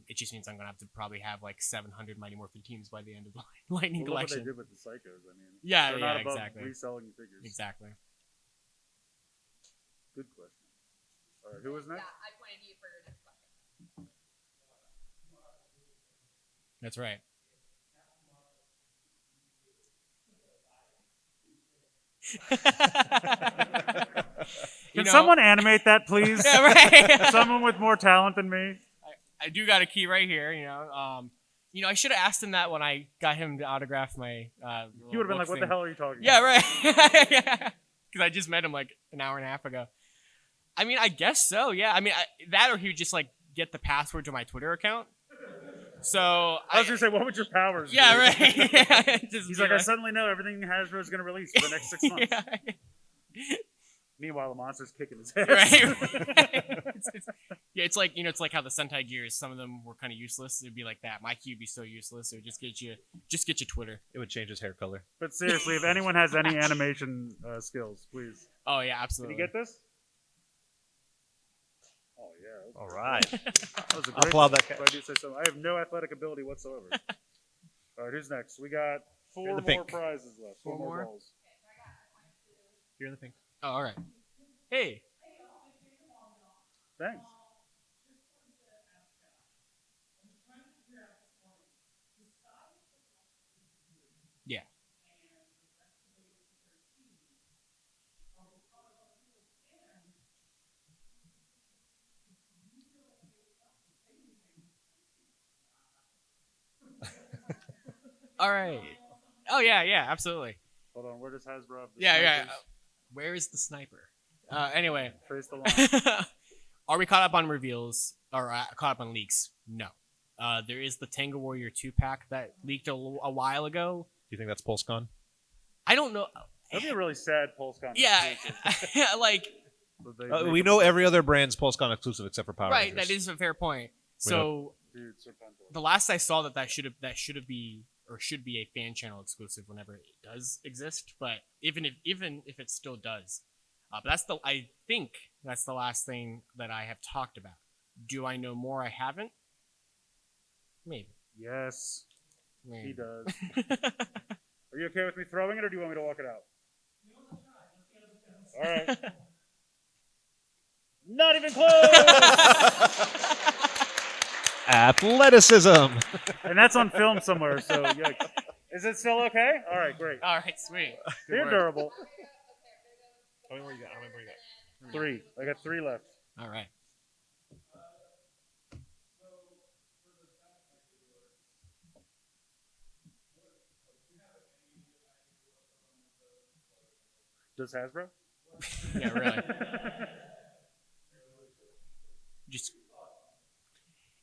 It just means I'm going to have to probably have like 700 Mighty Morphin teams by the end of the Lightning Well, look what they collection. did with the Psychos. I mean, Yeah, they're yeah, not above exactly. reselling figures. Exactly. Good question. All right, who was next? Yeah, I pointed to you for your next question. That's right. Can someone animate that, please? Yeah, right. Someone with more talent than me. I do got a key right here. I should have asked him that when I got him to autograph my. You would have been like, "What the hell are you talking Yeah, about?" right. Yeah, because I just met him like an hour and a half ago. I mean, I guess so. Yeah. I mean, that or he would just like get the password to my Twitter account. So I was gonna say, what would your powers? Yeah, be? right. Yeah, just He's be like, I right. suddenly know everything Hasbro is gonna release for the next 6 months. Yeah. Meanwhile, the monster's kicking his ass. Right. It's like it's like how the Sentai gears. Some of them were kind of useless. It'd be like that. My cube would be so useless. It would just get you Twitter. It would change his hair color. But seriously, if anyone has any animation skills, please. Oh yeah, Did absolutely. you get this? Oh yeah. All right. That was a I'll great applaud one, that guy. if I do say so. I have no athletic ability whatsoever. All right, who's next? We got You're 4 in the more pink. prizes left. 4 Four more more? balls. You're in the pink. Oh, all right. Hey. Thanks. Yeah. All right. Oh yeah, absolutely. Hold on, where does Hasbro have the Yeah. snipers? Where is the sniper? Anyway, Trace the line. are we caught up on reveals or caught up on leaks? No. There is the Tango Warrior 2-pack that leaked a while ago. Do you think that's PulseCon? I don't know. That'd be a really sad PulseCon. Yeah, exclusive. like But they make We them know so- every other brand's PulseCon exclusive except for Power right. Rangers. That is a fair point. We So Dude, Serpentor. the last I saw that should be or should be a fan channel exclusive whenever it does exist. But even if it still does, but I think that's the last thing that I have talked about. Do I know more? I haven't. Maybe. Yes, he Maybe. does. Are you okay with me throwing it, or do you want me to walk it out? All right. Not even close. Athleticism. And that's on film somewhere. So, yikes. Is it still okay? All right, great. All right, sweet. Good They're work. durable. How many more you got? How many more you got? 3. I got 3 left. All right. Does Hasbro? Yeah, really. Just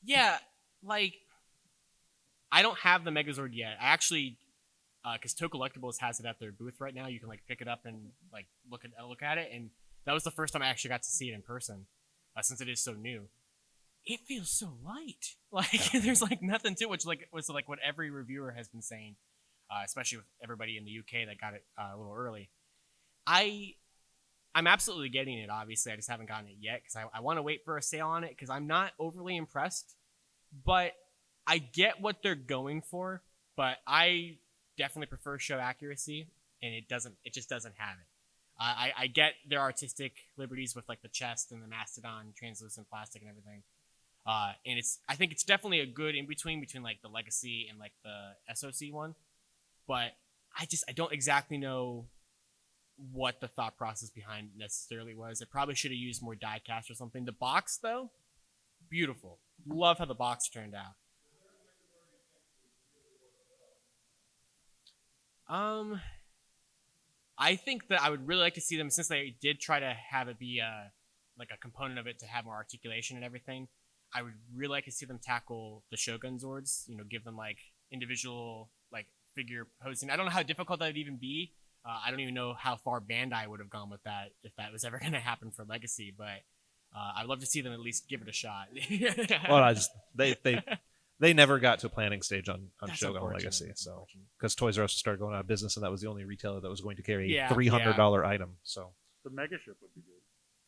yeah, like I don't have the Megazord yet. I actually, because Toku Collectibles has it at their booth right now. You can like pick it up and like look at it, and that was the first time I actually got to see it in person, since it is so new. It feels so light. Like there's like nothing to it, which was like what every reviewer has been saying, especially with everybody in the UK that got it a little early. I'm absolutely getting it, obviously. I just haven't gotten it yet because I want to wait for a sale on it because I'm not overly impressed. But I get what they're going for, but I definitely prefer show accuracy, and it just doesn't have it. I get their artistic liberties with like the chest and the mastodon translucent plastic and everything. And I think it's definitely a good in-between like the Legacy and like the SOC one. But I don't exactly know what the thought process behind it necessarily was. It probably should have used more die cast or something. The box though, beautiful. Love how the box turned out. I think that I would really like to see them, since they did try to have it be like a component of it to have more articulation and everything. I would really like to see them tackle the Shogun Zords. You know, give them like individual like figure posing. I don't know how difficult that would even be. I don't even know how far Bandai would have gone with that if that was ever going to happen for Legacy, but I'd love to see them at least give it a shot. Well, they never got to a planning stage on That's Shogun unfortunate. Legacy, so because Toys R Us started going out of business, and that was the only retailer that was going to carry Yeah, a $300 item. So The Mega Ship would be good.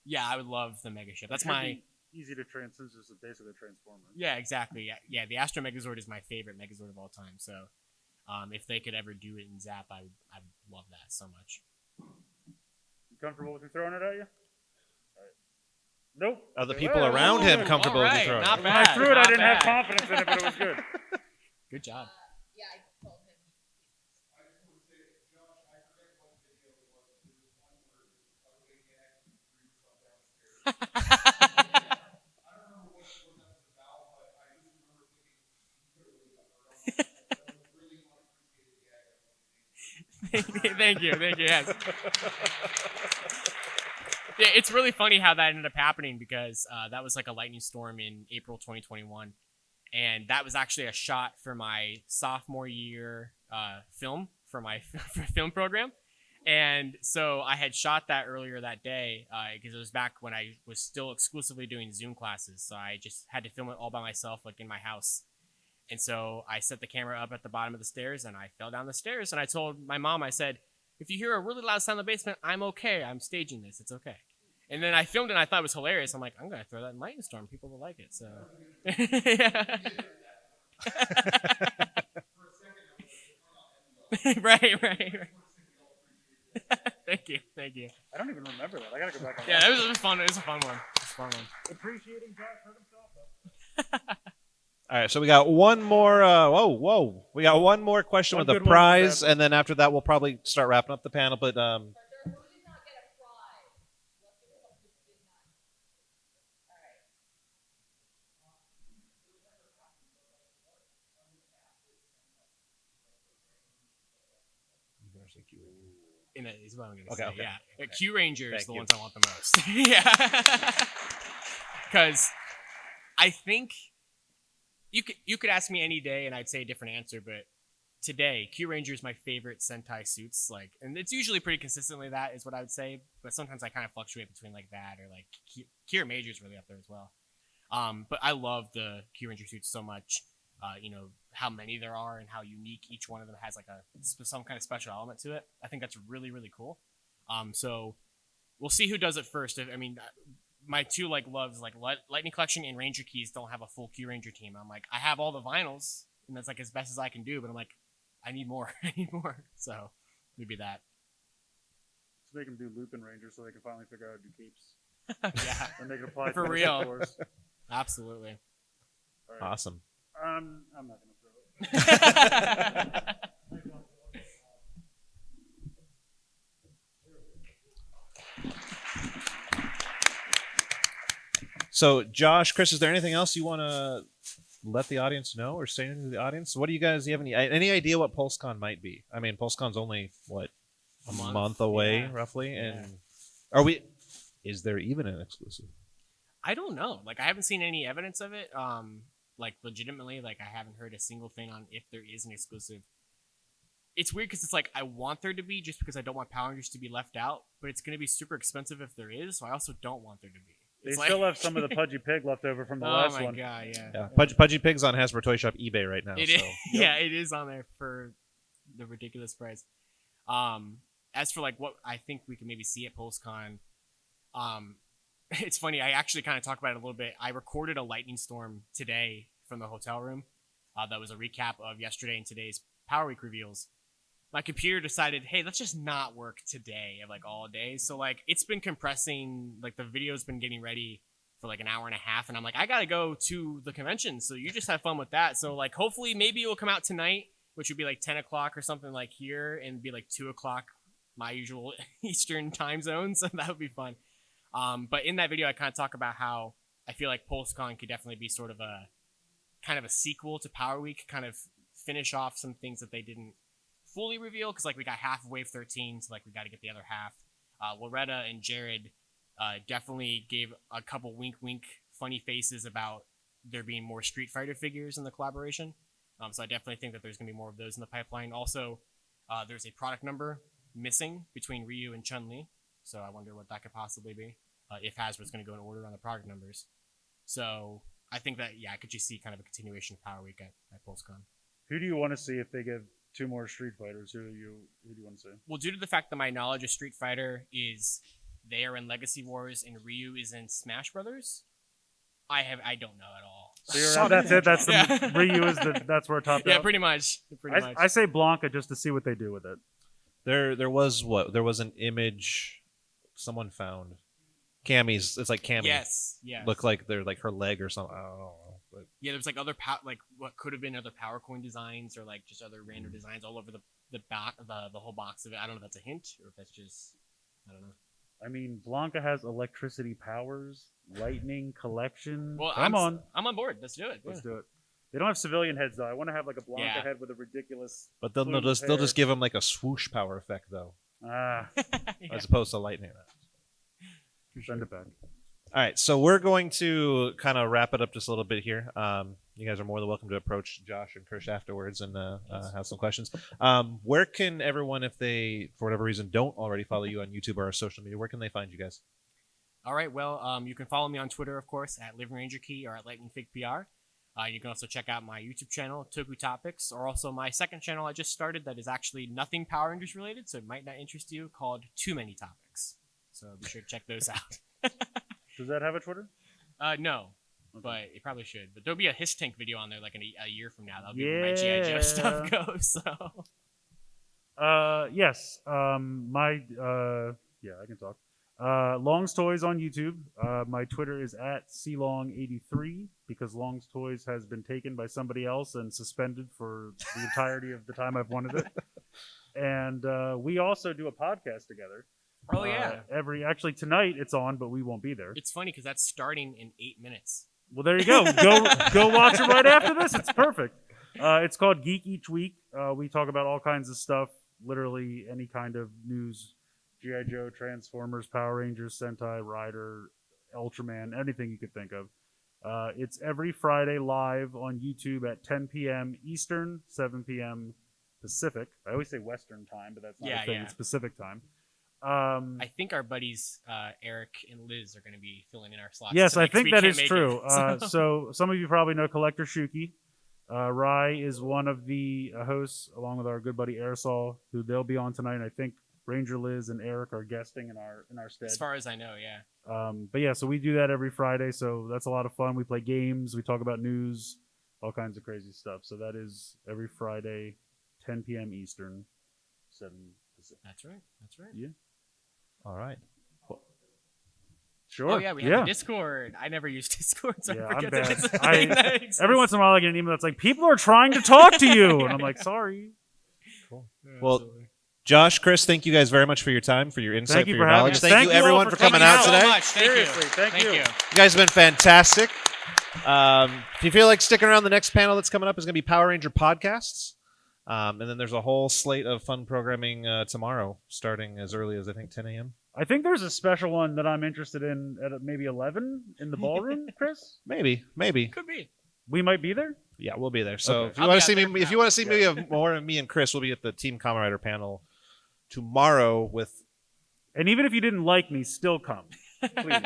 Yeah, I would love the Mega Ship. That's It should my be easy to since it's basically a transformer. yeah, exactly. Yeah. The Astro Megazord is my favorite Megazord of all time. So, if they could ever do it in Zap, I would love that so much. You comfortable with me throwing it at you? All right. Nope. are the Okay, people well, around him Ooh, comfortable all with you right, throwing? not it? When bad. I threw it, I not didn't have bad. confidence in it, but it was good. Good job. Yeah, I told him. Thank you. Yes. Yeah, it's really funny how that ended up happening because that was like a lightning storm in April 2021, and that was actually a shot for my sophomore year film for my film program. And so I had shot that earlier that day because it was back when I was still exclusively doing Zoom classes. So I just had to film it all by myself, like in my house. And so I set the camera up at the bottom of the stairs and I fell down the stairs. And I told my mom, I said, if you hear a really loud sound in the basement, I'm okay. I'm staging this. It's okay. And then I filmed it and I thought it was hilarious. I'm like, I'm going to throw that in Lightning Storm. People will like it. So, yeah. right. Thank you. I don't even remember that. I gotta go back on Yeah, that. it was fun. It was a fun one. Appreciating Josh hurt himself. All right, so we got one more. Whoa! We got one more question One with a good one, prize, bad and then after that, we'll probably start wrapping up the panel. But Who did not get a prize? Let's give it up who did not. All right. say Q Ranger? Is what I'm gonna Okay, say. okay. Yeah, Q Ranger is Thank the you. ones I want the most. Yeah, because I think you could ask me any day and I'd say a different answer, but today Q Ranger is my favorite Sentai suits. Like, and it's usually pretty consistently that is what I would say, but sometimes I kind of fluctuate between like that or like Kira Major is really up there as well. But I love the Q Ranger suits so much. How many there are and how unique each one of them has like some kind of special element to it. I think that's really, really cool. So we'll see who does it first. My two like loves like Lightning Collection and Ranger Keys don't have a full Q Ranger team. I'm like, I have all the vinyls and that's like as best as I can do, but I'm like, I need more. I need more. So maybe that. Let's make them do Lupin Ranger so they can finally figure out how to do capes. Yeah, And they can apply For to real. stores. absolutely. All right. Awesome. I'm not going to throw it. So, Josh, Chris, is there anything else you want to let the audience know or say to the audience? What do you guys? Do you have any idea what PulseCon might be? I mean, PulseCon's only what a month away, Yeah. roughly, and Yeah. are we? Is there even an exclusive? I don't know. Like I haven't seen any evidence of it. Like legitimately, like I haven't heard a single thing on if there is an exclusive. It's weird because it's like I want there to be just because I don't want Power Rangers to be left out, but it's going to be super expensive if there is. So I also don't want there to be. They It's still like- have some of the Pudgy Pig left over from the Oh last my one. god, yeah. Yeah, Pudgy Pig's on Hasbro Toy Shop eBay right now. It so. is. Yeah, it is on there for the ridiculous price. As for like what I think we can maybe see at PulseCon, it's funny. I actually kind of talked about it a little bit. I recorded a lightning storm today from the hotel room. That was a recap of yesterday and today's Power Week reveals. My computer decided, hey, let's just not work today of like all day. So like it's been compressing, like the video's been getting ready for like an hour and a half, and I'm like, I gotta go to the convention, so you just have fun with that. So like hopefully maybe it will come out tonight, which would be like 10 o'clock or something like here, and be like 2 o'clock my usual Eastern time zone. So that would be fun. But in that video, I kind of talk about how I feel like PulseCon could definitely be sort of a kind of a sequel to Power Week, kind of finish off some things that they didn't fully reveal, because like we got half of Wave 13, so like we got to get the other half. Loretta and Jared definitely gave a couple wink funny faces about there being more Street Fighter figures in the collaboration. So I definitely think that there's going to be more of those in the pipeline. Also, there's a product number missing between Ryu and Chun-Li, so I wonder what that could possibly be, if Hasbro's going to go in order on the product numbers. So I think that, yeah, I could just see kind of a continuation of Power Week at PulseCon. Who do you want to see if they give 2 more Street Fighters? Who do you want to see? Well, due to the fact that my knowledge of Street Fighter is they are in Legacy Wars and Ryu is in Smash Brothers, I don't know at all. So that's it. That's Yeah. Ryu is that's where it topped Yeah, out. pretty much. I say Blanca just to see what they do with it. There was an image someone found. Cammy's. It's like Cammy. Yes. Look like they're like her leg or something. I don't know. But Yeah, there's like other like what could have been other Power Coin designs or like just other random designs all over the back the whole box of it. I don't know if that's a hint or if that's just, I don't know. I mean, Blanca has electricity powers, lightning collection. Well, I'm on. I'm on board. Let's do it. Let's do it. They don't have civilian heads though. I want to have like a Blanca Yeah. head with a ridiculous. they'll plume of just hair. give them like a swoosh power effect though, Ah, Yeah. as opposed to lightning. send it back. All right, so we're going to kind of wrap it up just a little bit here. You guys are more than welcome to approach Josh and Krish afterwards and have some questions. Where can everyone, if they, for whatever reason, don't already follow you on YouTube or our social media, where can they find you guys? All right. Well, you can follow me on Twitter, of course, at Living Ranger Key or at Lightning Fig PR. You can also check out my YouTube channel, Toku Topics, or also my second channel I just started that is actually nothing Power Rangers related, so it might not interest you, called Too Many Topics. So be sure to check those out. Does that have a Twitter? No, Okay. but it probably should. But there'll be a Hiss Tank video on there like in a year from now. That'll be where my G.I. Joe stuff goes. So Yes. Yeah, I can talk. Long's Toys on YouTube. My Twitter is at CLong83 because Long's Toys has been taken by somebody else and suspended for the entirety of the time I've wanted it. And we also do a podcast together. oh yeah, Actually tonight it's on, but we won't be there. it's funny because that's starting in 8 minutes. Well, there you go. Go watch it right after this. It's perfect. It's called Geek Each Week. We talk about all kinds of stuff literally any kind of news, G.I. Joe, Transformers, Power Rangers, Sentai, Rider, Ultraman, anything you could think of. It's every Friday live on YouTube at 10 p.m. Eastern, 7 p.m. Pacific. I always say Western time, but that's not a thing. Yeah. It's Pacific time. I think our buddies Eric and Liz are going to be filling in our slots. Yes, I tonight 'cause think we that can't is make true. it, So some of you probably know Collector Shuki. Rai is one of the hosts, along with our good buddy Aerosol, who they'll be on tonight. And I think Ranger Liz and Eric are guesting in our stead. as far as I know, yeah. But yeah, so we do that every Friday, so that's a lot of fun. We play games, we talk about news, all kinds of crazy stuff. So that is every Friday, 10 p.m. Eastern, 7 Pacific. That's right. That's right. Yeah. All right. Sure. Oh yeah, we have a Discord. I never use Discord, so Yeah, I forget I'm that it's a bad. thing that exists. Every once in a while, I get an email that's like, "People are trying to talk to you," and I'm like, "Sorry." Well, Absolutely. Josh, Chris, thank you guys very much for your time, for your insight, Thank you for your for having knowledge. us. Thank Thank you, you all everyone, for for coming coming out out. so today. much. Thank Seriously, you. thank you. You guys have been fantastic. If you feel like sticking around, the next panel that's coming up is going to be Power Ranger podcasts. And then there's a whole slate of fun programming tomorrow, starting as early as, I think, 10 a.m. I think there's a special one that I'm interested in at maybe 11 in the ballroom, Chris. Maybe. Could be. We might be there. Yeah, we'll be there. So Okay. if you I'll want be to see out there me, for if that you want to one. see maybe more of me and Chris, we'll be at the Team Kamen Rider panel tomorrow with. And even if you didn't like me, still come. Please.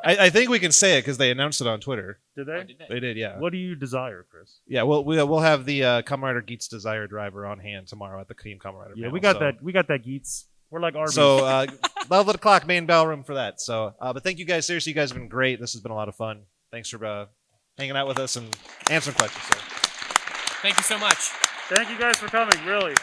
I think we can say it because they announced it on Twitter. Did Oh, they? did they? They did, yeah. What do you desire, Chris? Yeah, we'll have the Kamen Rider Geets Desire driver on hand tomorrow at the Team Kamen Rider Yeah, panel. we got so, that. We got that, Geets. We're like Arby's. So 11 o'clock main ballroom for that. So, but thank you guys. Seriously, you guys have been great. This has been a lot of fun. Thanks for hanging out with us and answering questions. So. Thank you so much. Thank you guys for coming. Really.